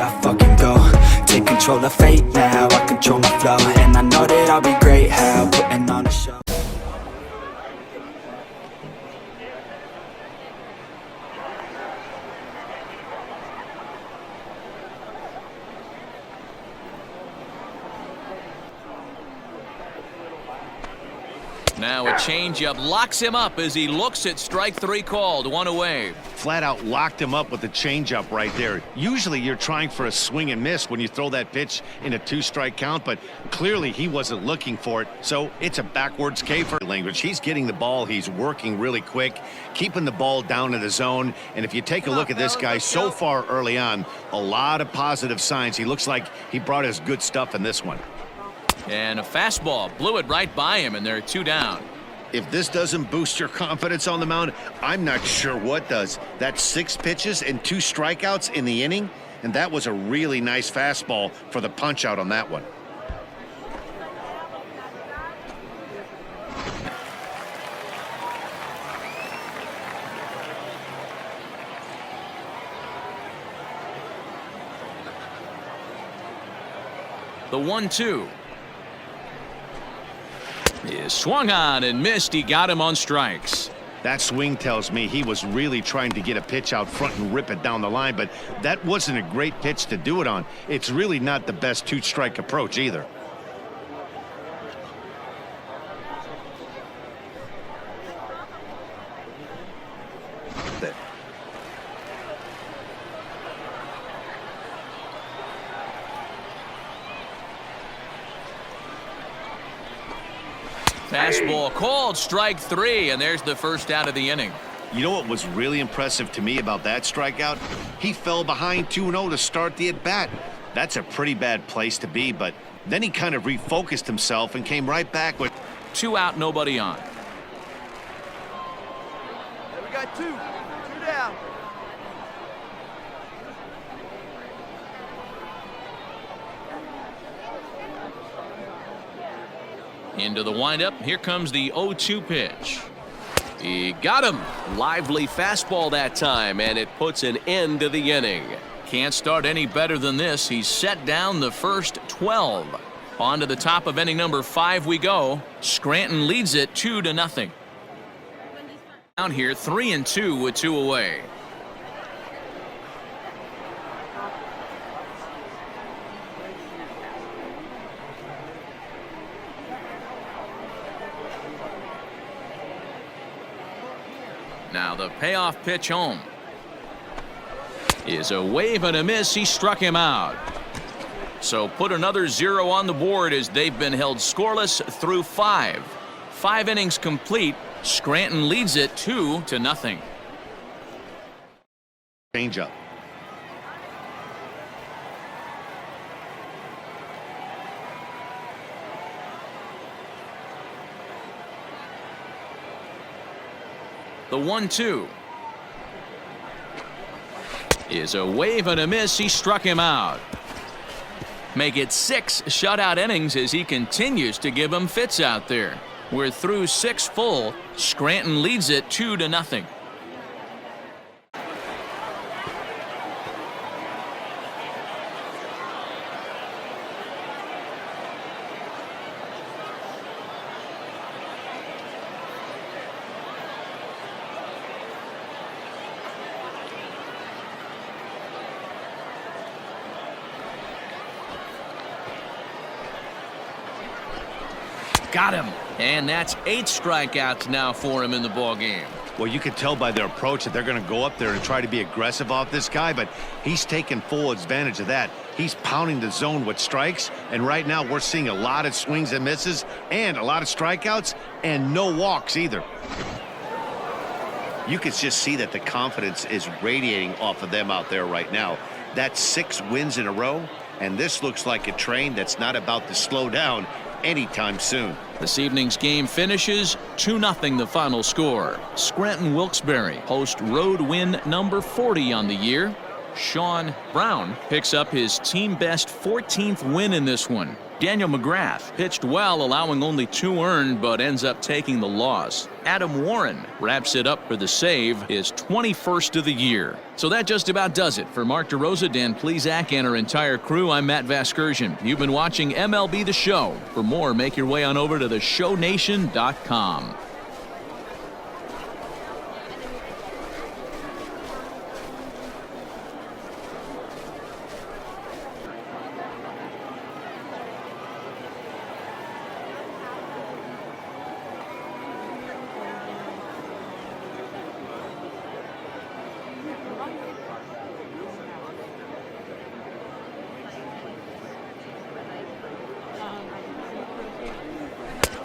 I fucking go. Take control of fate now, I control my flow. And I know that I'll be great, how putting on a show. Now a changeup locks him up as he looks at strike three called. One away. Flat out locked him up with the changeup right there. Usually you're trying for a swing and miss when you throw that pitch in a 2-strike count, but clearly he wasn't looking for it. So it's a backwards K for language. He's getting the ball. He's working really quick, keeping the ball down in the zone. And if you take a look at this guy so far early on, a lot of positive signs. He looks like he brought his good stuff in this one. And a fastball blew it right by him, and they're 2 down. If this doesn't boost your confidence on the mound, I'm not sure what does. That's 6 pitches and 2 strikeouts in the inning, and that was a really nice fastball for the punch out on that one. The 1-2 is swung on and missed. He got him on strikes. That swing tells me he was really trying to get a pitch out front and rip it down the line, but that wasn't a great pitch to do it on. It's really not the best 2-strike approach either. Fastball called, strike 3, and there's the first out of the inning. You know what was really impressive to me about that strikeout? He fell behind 2-0 to start the at-bat. That's a pretty bad place to be, but then he kind of refocused himself and came right back with 2 out, nobody on. We got 2 down. Into the windup. Here comes the 0-2 pitch. He got him. Lively fastball that time, and it puts an end to the inning. Can't start any better than this. He's set down the first 12. On to the top of inning number 5 we go. Scranton leads it 2-0. Down here 3-2 with 2 away. Now the payoff pitch home is a wave and a miss. He struck him out. So put another 0 on the board as they've been held scoreless through 5. 5 innings complete. Scranton leads it 2-0. changeup. The 1-2 is a wave and a miss. He struck him out. Make it 6 shutout innings as he continues to give them fits out there. We're through 6 full. Scranton leads it 2-0. Got him. And that's 8 strikeouts now for him in the ball game. Well, you can tell by their approach that they're going to go up there and try to be aggressive off this guy, but he's taking full advantage of that. He's pounding the zone with strikes, and right now we're seeing a lot of swings and misses and a lot of strikeouts and no walks either. You can just see that the confidence is radiating off of them out there right now. That's 6 wins in a row, and this looks like a train that's not about to slow down anytime soon. This evening's game finishes 2-0 the final score. Scranton Wilkes-Barre host road win number 40 on the year. Sean Brown picks up his team best 14th win in this one. Daniel McGrath pitched well, allowing only 2 earned, but ends up taking the loss. Adam Warren wraps it up for the save, his 21st of the year. So that just about does it. For Mark DeRosa, Dan Plesac, and our entire crew, I'm Matt Vasgersian. You've been watching MLB The Show. For more, make your way on over to theshownation.com.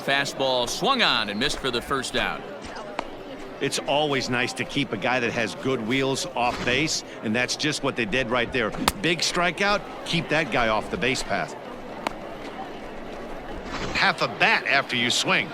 Fastball swung on and missed for the first out. It's always nice to keep a guy that has good wheels off base, and that's just what they did right there. Big strikeout, keep that guy off the base path. Half a bat after you swing.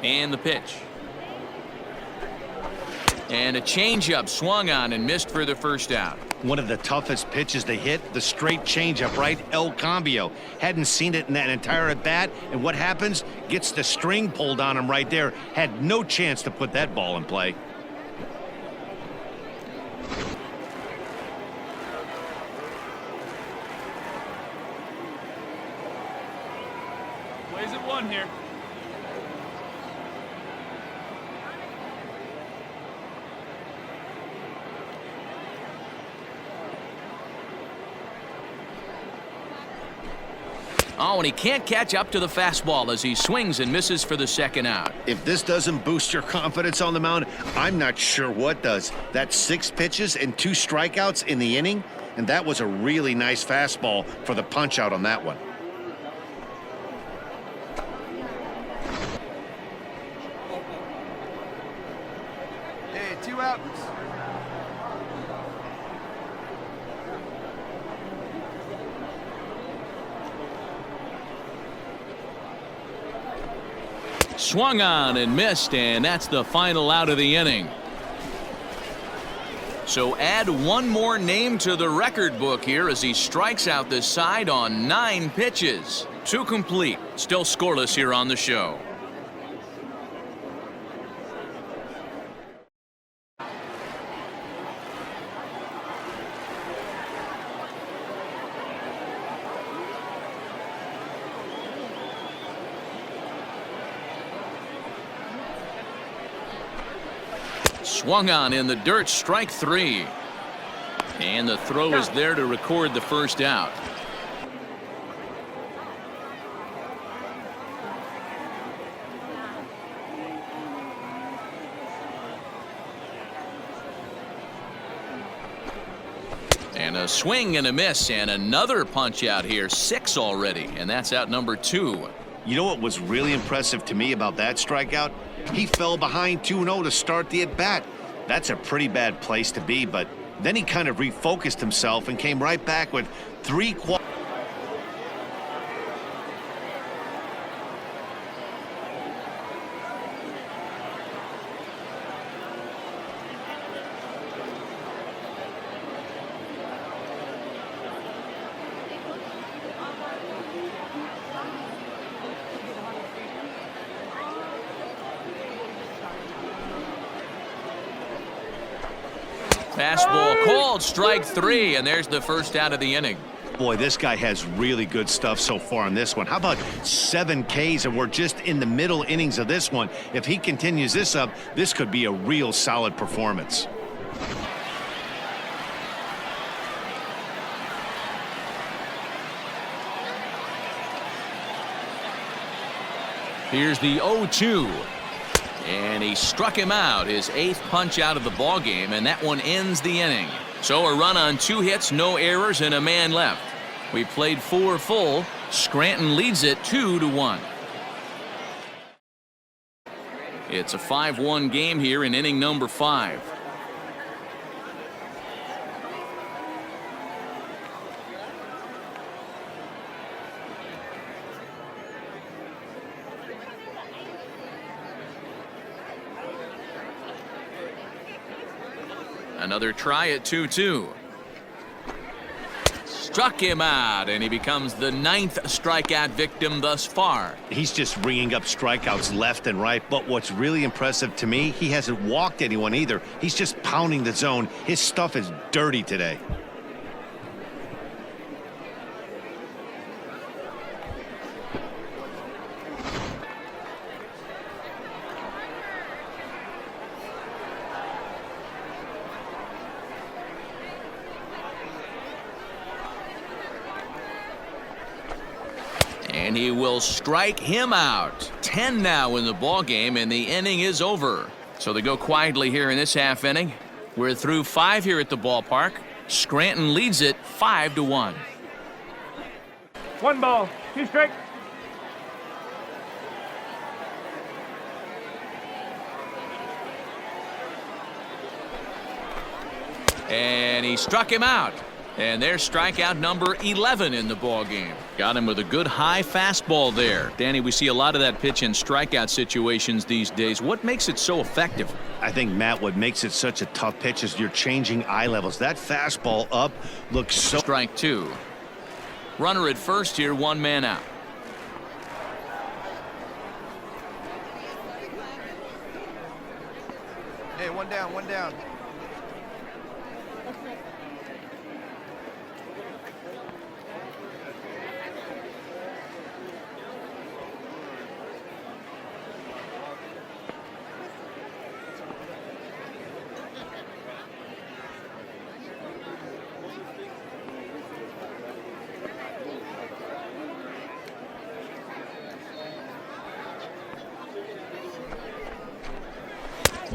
And the pitch. And a changeup swung on and missed for the first out. One of the toughest pitches to hit, the straight changeup, right? El Cambio. Hadn't seen it in that entire at bat, and what happens? Gets the string pulled on him right there. Had no chance to put that ball in play. Plays at 1 here. Oh, and he can't catch up to the fastball as he swings and misses for the second out. If this doesn't boost your confidence on the mound, I'm not sure what does. That's 6 pitches and 2 strikeouts in the inning, and that was a really nice fastball for the punch out on that one. Hey, 2 outs. Swung on and missed, and that's the final out of the inning. So add one more name to the record book here as he strikes out the side on 9 pitches. 2 complete. Still scoreless here on the show. Swung on in the dirt, strike 3. And the throw is there to record the first out. And a swing and a miss, and another punch out here. 6 already, and that's out number 2. You know what was really impressive to me about that strikeout? He fell behind 2-0 to start the at-bat. That's a pretty bad place to be, but then he kind of refocused himself and came right back with 3 Fastball called, strike 3, and there's the first out of the inning. Boy, this guy has really good stuff so far in this one. How about 7 Ks, and we're just in the middle innings of this one. If he continues this up, this could be a real solid performance. Here's the 0-2. And he struck him out, his 8th punch out of the ball game, and that one ends the inning. So a run on 2 hits, no errors, and a man left. We played 4 full. Scranton leads it 2-1. It's a 5-1 game here in inning number 5. Another try at 2-2. Struck him out, and he becomes the 9th strikeout victim thus far. He's just ringing up strikeouts left and right, but what's really impressive to me, he hasn't walked anyone either. He's just pounding the zone. His stuff is dirty today. And he will strike him out. 10 now in the ball game, and the inning is over. So they go quietly here in this half inning. We're through 5 here at the ballpark. Scranton leads it 5-1. 1 ball, 2 strikes. And he struck him out. And there's strikeout number 11 in the ball game. Got him with a good high fastball there. Danny, we see a lot of that pitch in strikeout situations these days. What makes it so effective? I think, Matt, what makes it such a tough pitch is you're changing eye levels. That fastball up looks so... Strike 2. Runner at first here, 1 man out. Hey, 1 down, 1 down.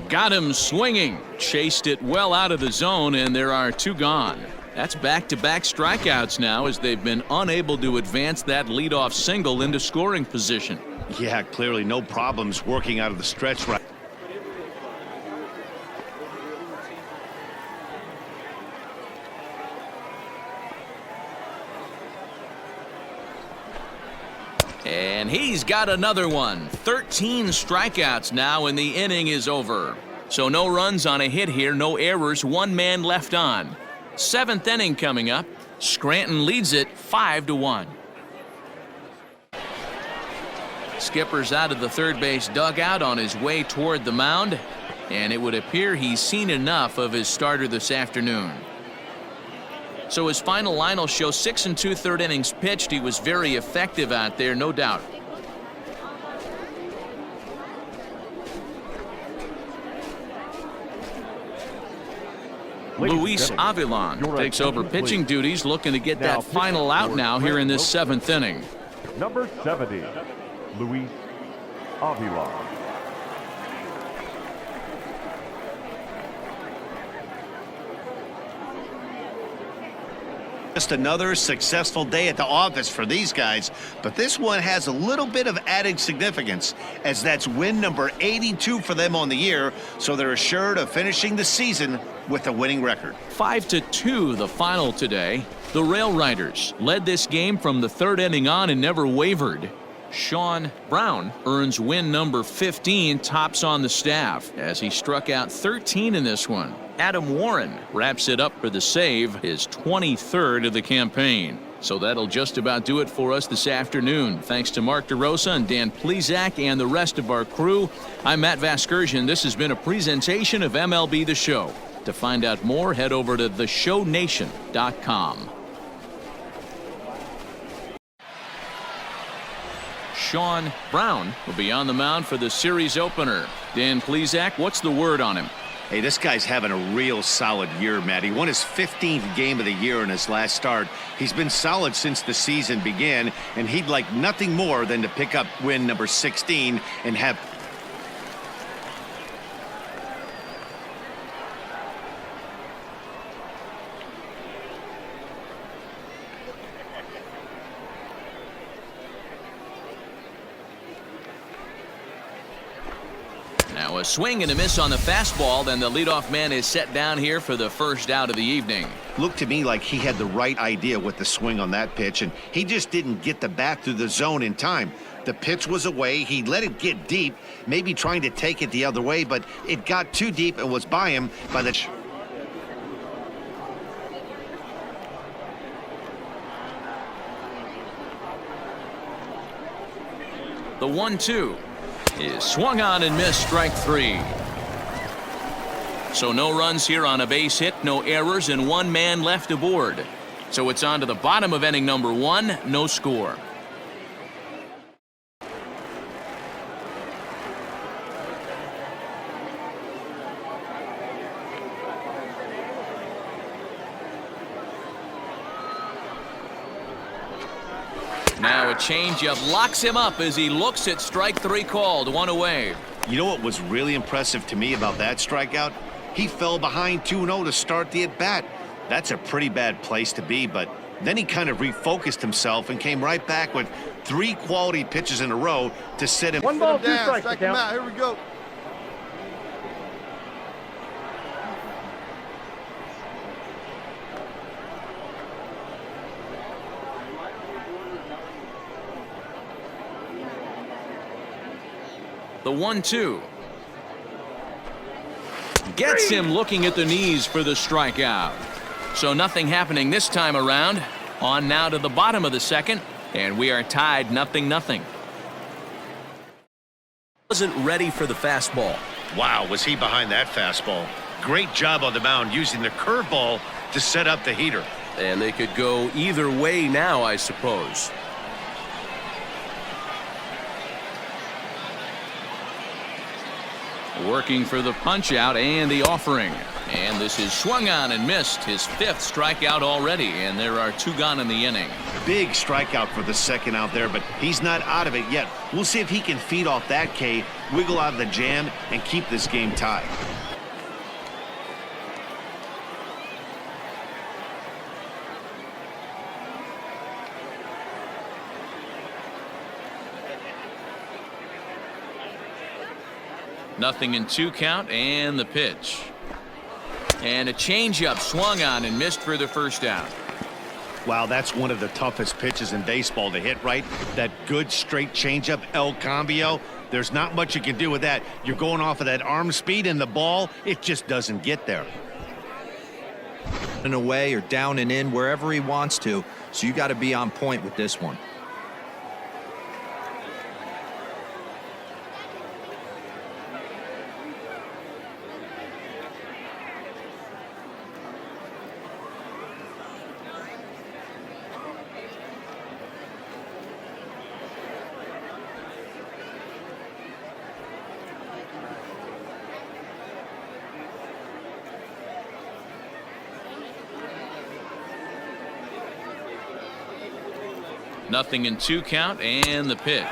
Got him swinging. Chased it well out of the zone, and there are 2 gone. That's back-to-back strikeouts now, as they've been unable to advance that leadoff single into scoring position. Yeah, clearly no problems working out of the stretch right. And he's got another one. 13 strikeouts now, and the inning is over. So no runs on a hit here, no errors, 1 man left on. 7th inning coming up. Scranton leads it 5-1. Skipper's out of the third base dugout on his way toward the mound, and it would appear he's seen enough of his starter this afternoon. So his final line will show 6 2/3 innings pitched. He was very effective out there, no doubt. Luis Avilan takes over pitching duties, looking to get that final out now here in this 7th inning. Number 70, Luis Avila. Just another successful day at the office for these guys, but this one has a little bit of added significance, as that's win number 82 for them on the year, so they're assured of finishing the season with a winning record. 5-2 the final today. The Rail Riders led this game from the 3rd inning on and never wavered. Sean Brown earns win number 15, tops on the staff, as he struck out 13 in this one. Adam Warren wraps it up for the save, his 23rd of the campaign. So that'll just about do it for us this afternoon. Thanks to Mark DeRosa and Dan Plesac and the rest of our crew. I'm Matt Vasgersian. This has been a presentation of MLB The Show. To find out more, head over to theshownation.com. Sean Brown will be on the mound for the series opener. Dan Plesac, what's the word on him? Hey, this guy's having a real solid year, Matt. He won his 15th game of the year in his last start. He's been solid since the season began, and he'd like nothing more than to pick up win number 16 and have... Now a swing and a miss on the fastball, then the leadoff man is set down here for the first out of the evening. Looked to me like he had the right idea with the swing on that pitch, and he just didn't get the bat through the zone in time. The pitch was away. He let it get deep, maybe trying to take it the other way, but it got too deep and was by him by the... The 1-2 is swung on and missed, strike three. So no runs here on a base hit, no errors, and one man left aboard. So it's on to the bottom of inning number one, no score. Now a changeup locks him up as he looks at strike three called, one away. You know what was really impressive to me about that strikeout? He fell behind 2-0 to start the at-bat. That's a pretty bad place to be, but then he kind of refocused himself and came right back with 3 quality pitches in a row to set him. 1 ball, 2 strikes. Strike him out. Here we go. The 1-2 gets him looking at the knees for the strikeout. So nothing happening this time around. On now to the bottom of the second, and we are tied 0-0. Wasn't ready for the fastball. Wow, was he behind that fastball. Great job on the mound using the curveball to set up the heater. And they could go either way now, I suppose. Working for the punch out and the offering. And this is swung on and missed, his 5th strikeout already, and there are 2 gone in the inning. Big strikeout for the second out there, but he's not out of it yet. We'll see if he can feed off that K, wiggle out of the jam, and keep this game tied. Nothing in 2 count, and the pitch. And a changeup swung on and missed for the first out. Wow, that's one of the toughest pitches in baseball to hit, right? That good straight changeup, El Cambio. There's not much you can do with that. You're going off of that arm speed, and the ball, it just doesn't get there. And away or down and in, wherever he wants to. So you got to be on point with this one. Nothing in 2 count, and the pitch.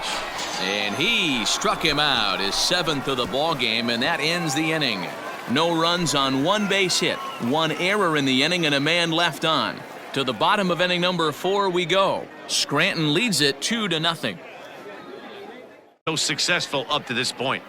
And he struck him out, his 7th of the ball game, and that ends the inning. No runs on 1 base hit, 1 error in the inning, and a man left on. To the bottom of inning number 4 we go. Scranton leads it 2-0. So successful up to this point.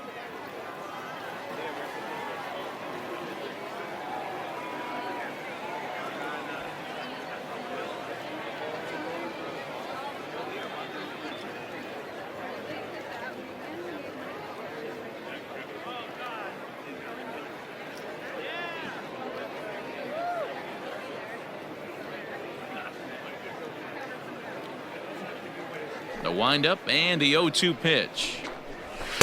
The windup and the 0-2 pitch.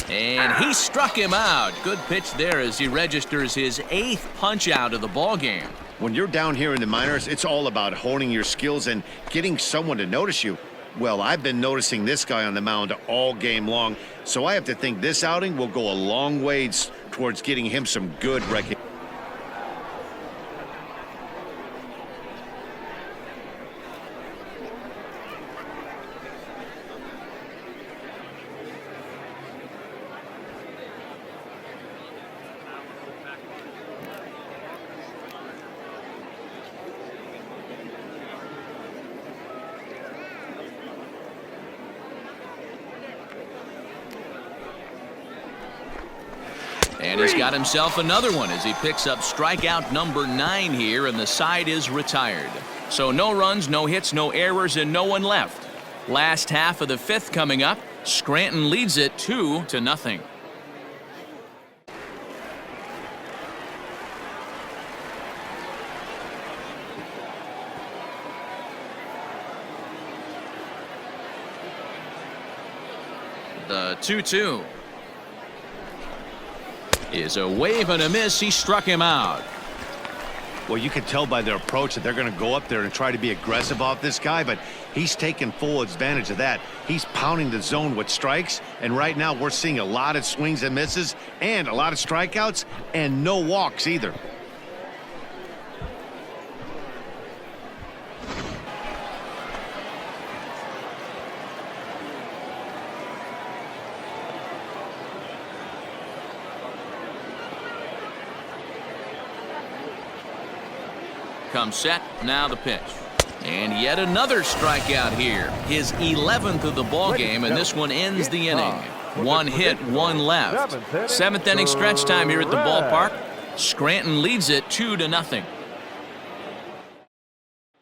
And he struck him out. Good pitch there as he registers his 8th punch out of the ball game. When you're down here in the minors, it's all about honing your skills and getting someone to notice you. Well, I've been noticing this guy on the mound all game long, so I have to think this outing will go a long ways towards getting him some good recognition. And he's got himself another one as he picks up strikeout number 9 here, and the side is retired. So no runs, no hits, no errors, and no one left. Last half of the 5th coming up. Scranton leads it 2-0. The 2-2 is a wave and a miss. He struck him out. Well, you can tell by their approach that they're going to go up there and try to be aggressive off this guy, but he's taking full advantage of that. He's pounding the zone with strikes, and right now we're seeing a lot of swings and misses and a lot of strikeouts and no walks either. Comes set, now the pitch. And yet another strikeout here. His 11th of the ball game, and this one ends the inning. 1 hit, 1 left. 7th inning stretch time here at the ballpark. Scranton leads it 2-0.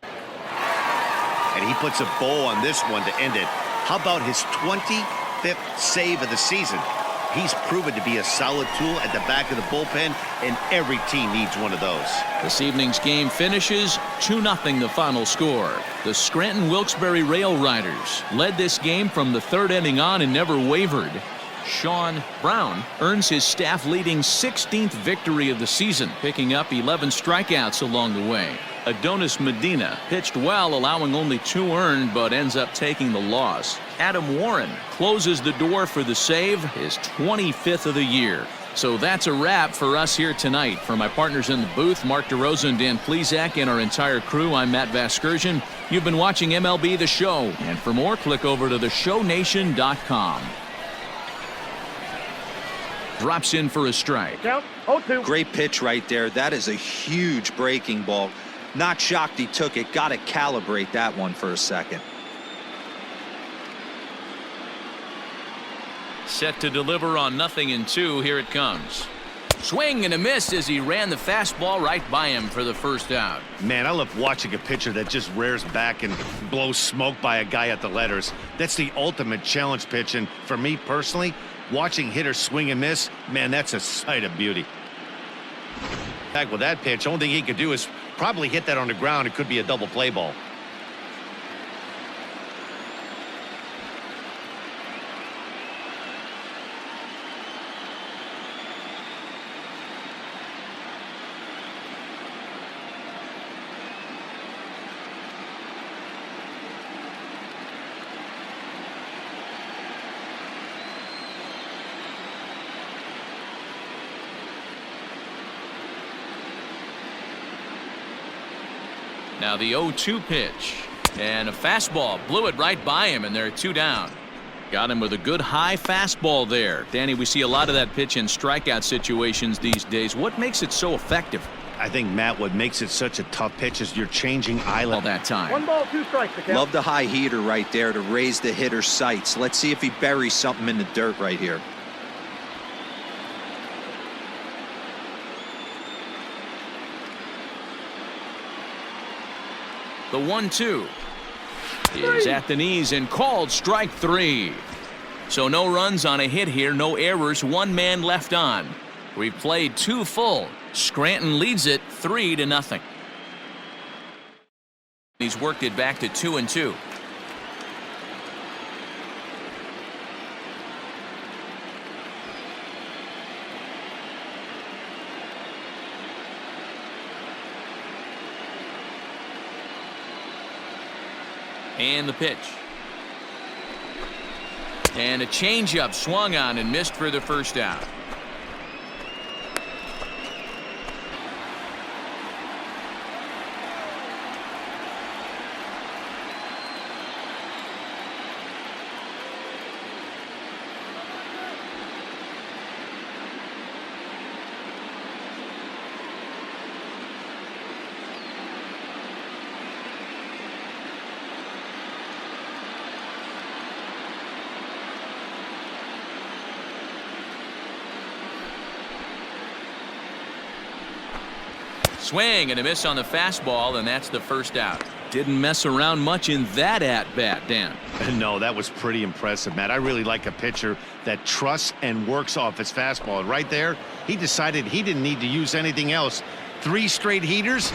And he puts a bow on this one to end it. How about his 25th save of the season? He's proven to be a solid tool at the back of the bullpen, and every team needs one of those. This evening's game finishes 2-0 the final score. The Scranton Wilkes-Barre Rail Riders led this game from the 3rd inning on and never wavered. Sean Brown earns his staff-leading 16th victory of the season, picking up 11 strikeouts along the way. Adonis Medina pitched well, allowing only 2 earned, but ends up taking the loss. Adam Warren closes the door for the save, his 25th of the year. So that's a wrap for us here tonight. For my partners in the booth, Mark DeRosa and Dan Plesac, and our entire crew, I'm Matt Vasgersian. You've been watching MLB The Show, and for more, click over to theshownation.com. Drops in for a strike. Count 0-2. Great pitch right there. That is a huge breaking ball. Not shocked he took it. Got to calibrate that one for a second. Set to deliver on 0-2. Here it comes. Swing and a miss as he ran the fastball right by him for the first out. Man, I love watching a pitcher that just rears back and blows smoke by a guy at the letters. That's the ultimate challenge pitch, and for me personally, watching hitters swing and miss, man, that's a sight of beauty. Back with that pitch, only thing he could do is probably hit that on the ground. It could be a double play ball. Now the 0-2 pitch, and a fastball blew it right by him, and there are 2 down. Got him with a good high fastball there. Danny, we see a lot of that pitch in strikeout situations these days. What makes it so effective? I think, Matt, what makes it such a tough pitch is you're changing eye All level. that time. 1 ball, 2 strikes. The count. Love the high heater right there to raise the hitter's sights. Let's see if he buries something in the dirt right here. The 1-2 is at the knees and called strike 3. So no runs on a hit here, no errors, 1 man left on. We've played 2 full. Scranton leads it 3-0. He's worked it back to 2-2. And the pitch. And a changeup swung on and missed for the first out. Swing and a miss on the fastball, and that's the first out. Didn't mess around much in that at-bat, Dan. No, that was pretty impressive, Matt. I really like a pitcher that trusts and works off his fastball. And right there, he decided he didn't need to use anything else. 3 straight heaters.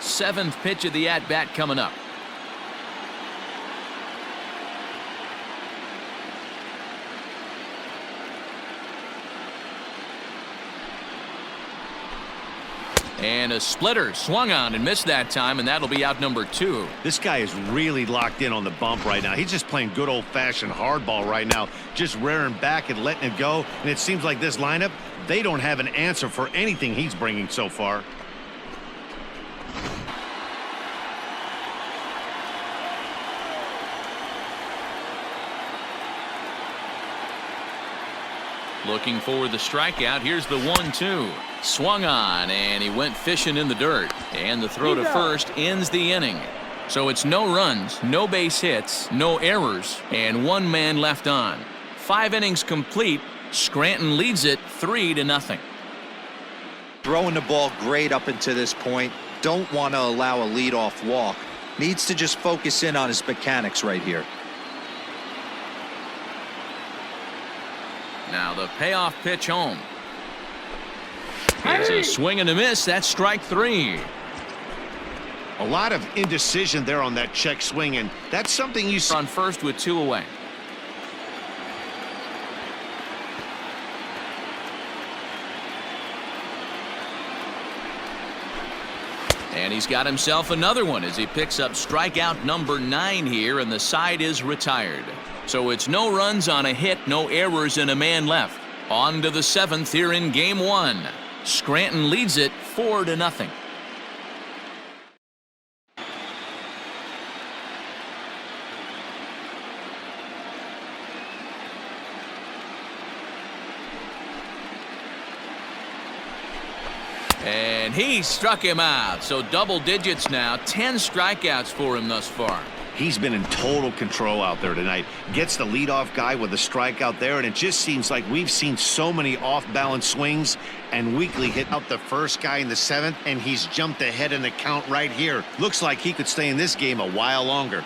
7th pitch of the at-bat coming up. And a splitter swung on and missed that time, and that'll be out number 2. This guy is really locked in on the bump right now. He's just playing good old-fashioned hardball right now, just rearing back and letting it go. And it seems like this lineup, they don't have an answer for anything he's bringing so far. Looking for the strikeout. Here's the 1-2. Swung on, and he went fishing in the dirt. And the throw to first ends the inning. So it's no runs, no base hits, no errors, and 1 man left on. 5 innings complete. Scranton leads it 3-0. Throwing the ball great up until this point. Don't want to allow a leadoff walk. Needs to just focus in on his mechanics right here. Now the payoff pitch home. It's a swing and a miss. That's strike 3. A lot of indecision there on that check swing, and that's something you see On first with 2 away. And he's got himself another one as he picks up strikeout number 9 here, and the side is retired. So it's no runs on a hit, no errors, and a man left. On to the 7th here in game 1. Scranton leads it 4-0. And he struck him out. So double digits now. 10 strikeouts for him thus far. He's been in total control out there tonight. Gets the leadoff guy with a strikeout there, and it just seems like we've seen so many off-balance swings, and Weekly hit out the first guy in the 7th, and he's jumped ahead in the count right here. Looks like he could stay in this game a while longer.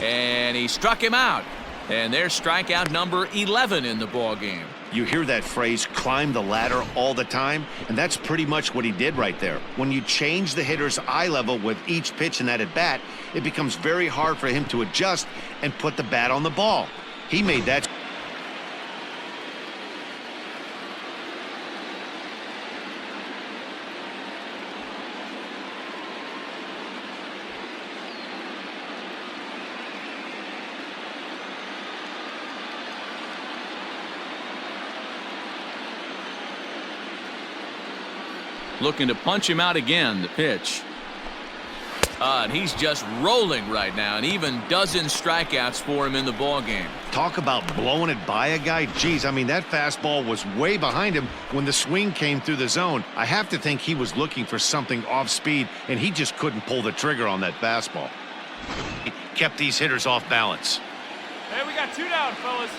And he struck him out. And there's strikeout number 11 in the ball game. You hear that phrase, climb the ladder, all the time, and that's pretty much what he did right there. When you change the hitter's eye level with each pitch in that at-bat, it becomes very hard for him to adjust and put the bat on the ball. He made that. Looking to punch him out again, the pitch. And he's just rolling right now, and even dozen strikeouts for him in the ball game. Talk about blowing it by a guy. Geez, I mean, that fastball was way behind him when the swing came through the zone. I have to think he was looking for something off speed, and he just couldn't pull the trigger on that fastball. He kept these hitters off balance. Hey, we got 2 down, fellas.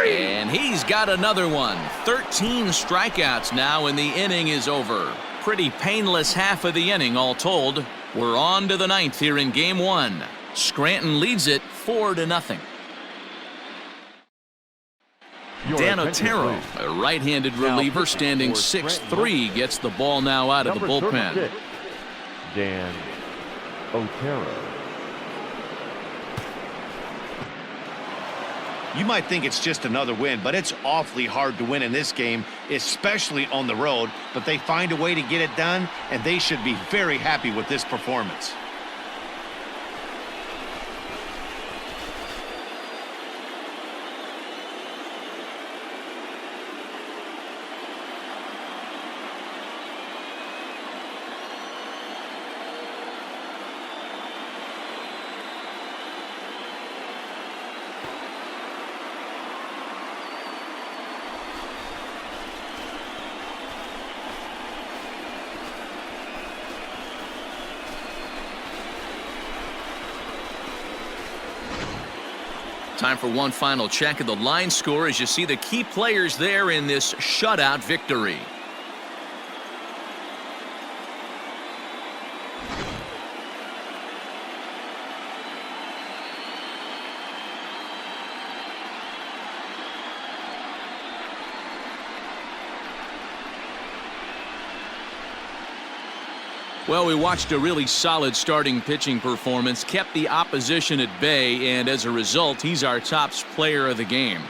And he's got another one. 13 strikeouts now, and the inning is over. Pretty painless half of the inning, all told. We're on to the 9th here in game 1. Scranton leads it 4-0. Dan Otero, a right-handed reliever standing 6'3", gets the ball now out of the bullpen. Dan Otero. You might think it's just another win, but it's awfully hard to win in this game, especially on the road. But they find a way to get it done, and they should be very happy with this performance. Time for one final check of the line score as you see the key players there in this shutout victory. Well, we watched a really solid starting pitching performance, kept the opposition at bay, and as a result, he's our top player of the game.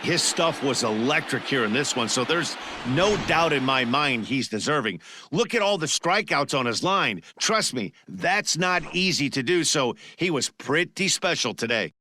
His stuff was electric here in this one, so there's no doubt in my mind he's deserving. Look at all the strikeouts on his line. Trust me, that's not easy to do, so he was pretty special today.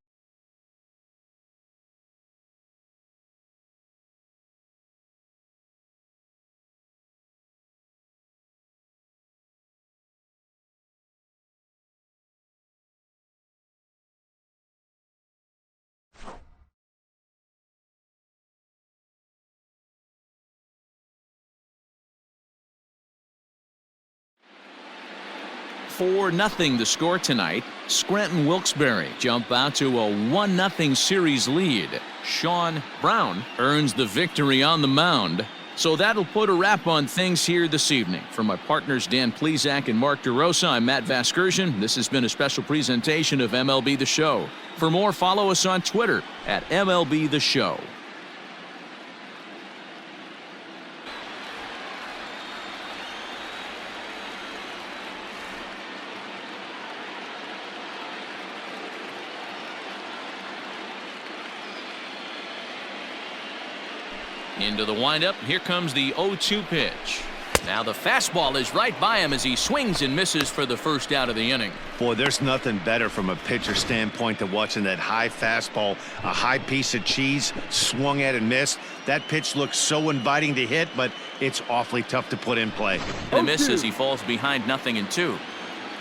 For nothing the score tonight. Scranton Wilkes-Barre jump out to a 1-0 series lead. Sean Brown earns the victory on the mound. So that'll put a wrap on things here this evening. For my partners Dan Plesac and Mark DeRosa, I'm Matt Vasgersian. This has been a special presentation of MLB The Show. For more, follow us on Twitter at MLB The Show. Into the windup. Here comes the 0-2 pitch. Now the fastball is right by him as he swings and misses for the first out of the inning. Boy, there's nothing better from a pitcher standpoint than watching that high fastball, a high piece of cheese, swung at and missed. That pitch looks so inviting to hit, but it's awfully tough to put in play. The miss as he falls behind 0-2.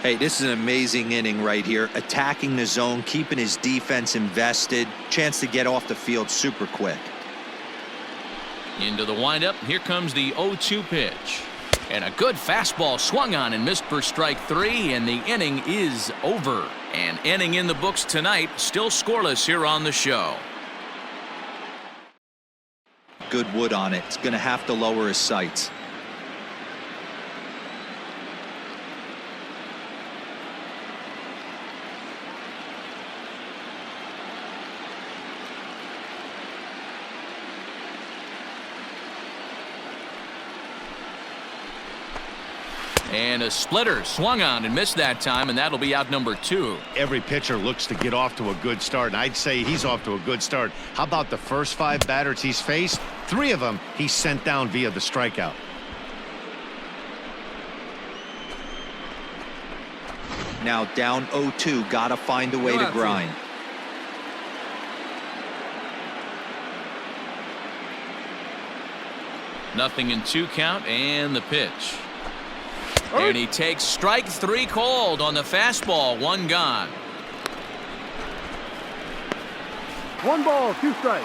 Hey, this is an amazing inning right here. Attacking the zone, keeping his defense invested. Chance to get off the field super quick. Into the windup. Here comes the 0-2 pitch. And a good fastball swung on and missed for strike 3, and the inning is over. An inning in the books tonight, still scoreless here on the show. Good wood on it. It's going to have to lower his sights. And a splitter swung on and missed that time, and that'll be out number 2. Every pitcher looks to get off to a good start, and I'd say he's off to a good start. How about the first 5 batters he's faced? 3 of them he sent down via the strikeout. Now down 0-2, gotta find a way to grind. Nothing in 2 count, and the pitch. And he takes strike 3 called on the fastball. 1 gone. 1 ball, 2 strikes.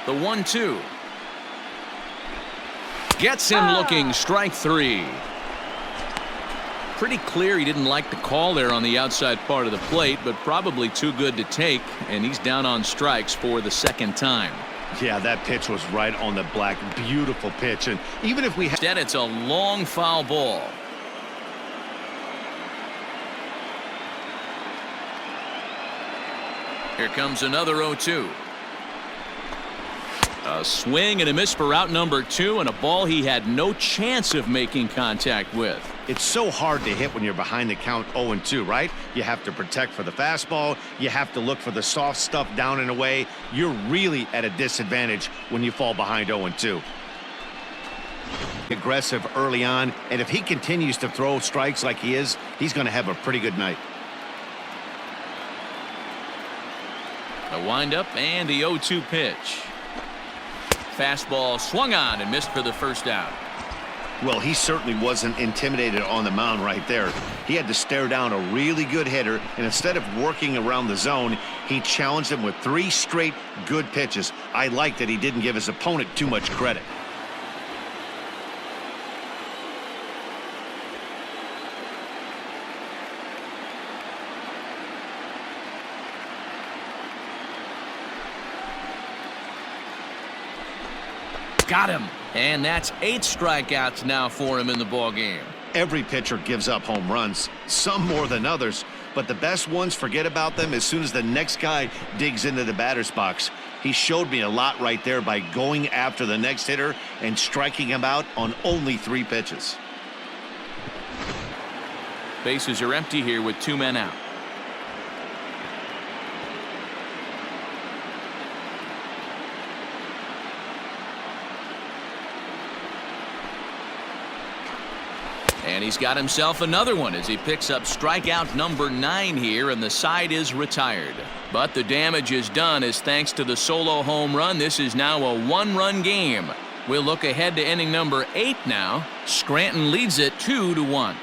The 1-2. Gets him looking. Strike 3. Pretty clear he didn't like the call there on the outside part of the plate, but probably too good to take, and he's down on strikes for the 2nd time. Yeah, that pitch was right on the black. Beautiful pitch, and even if we instead it's a long foul ball. Here comes another 0-2. A swing and a miss for out number 2, and a ball he had no chance of making contact with. It's so hard to hit when you're behind the count 0-2, right? You have to protect for the fastball. You have to look for the soft stuff down and away. You're really at a disadvantage when you fall behind 0-2. Aggressive early on, and if he continues to throw strikes like he is, he's going to have a pretty good night. The windup and the 0-2 pitch. Fastball swung on and missed for the first out. Well, he certainly wasn't intimidated on the mound right there. He had to stare down a really good hitter, and instead of working around the zone, he challenged him with 3 straight good pitches. I like that he didn't give his opponent too much credit. Got him. And that's 8 strikeouts now for him in the ballgame. Every pitcher gives up home runs, some more than others, but the best ones forget about them as soon as the next guy digs into the batter's box. He showed me a lot right there by going after the next hitter and striking him out on only 3 pitches. Bases are empty here with 2 men out. And he's got himself another one as he picks up strikeout number 9 here, and the side is retired. But the damage is done as thanks to the solo home run, this is now a 1-run game. We'll look ahead to inning number 8 now. Scranton leads it 2-1.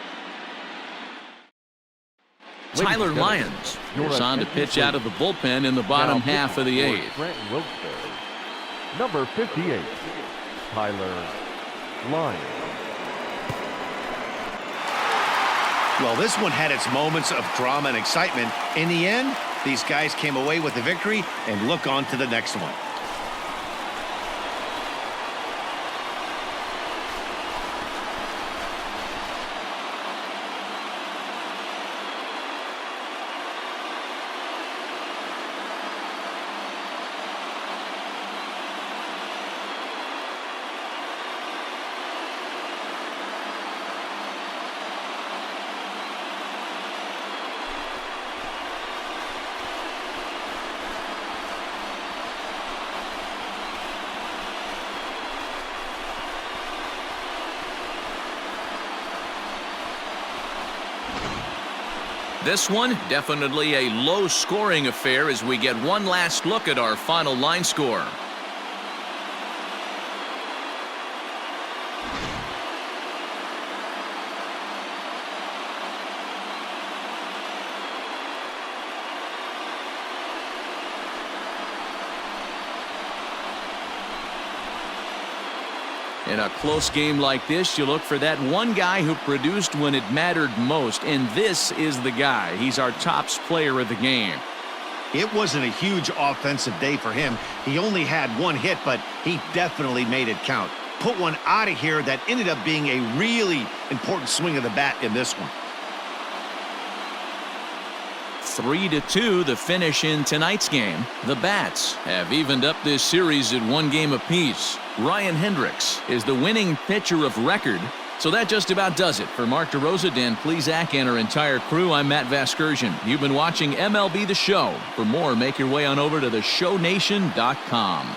Tyler Lyons is on to pitch out of the bullpen in the bottom half of the 8th. Number 58, Tyler Lyons. Well, this one had its moments of drama and excitement. In the end, these guys came away with the victory and look on to the next one. This one definitely a low-scoring affair as we get one last look at our final line score. In a close game like this, you look for that one guy who produced when it mattered most, and this is the guy. He's our top player of the game. It wasn't a huge offensive day for him. He only had 1 hit, but he definitely made it count. Put one out of here that ended up being a really important swing of the bat in this one. 3-2 the finish in tonight's game. The Bats have evened up this series at 1 game apiece. Ryan Hendricks is the winning pitcher of record. So that just about does it. For Mark DeRosa, Dan Plesac, and our entire crew, I'm Matt Vasgersian. You've been watching MLB The Show. For more, make your way on over to theshownation.com.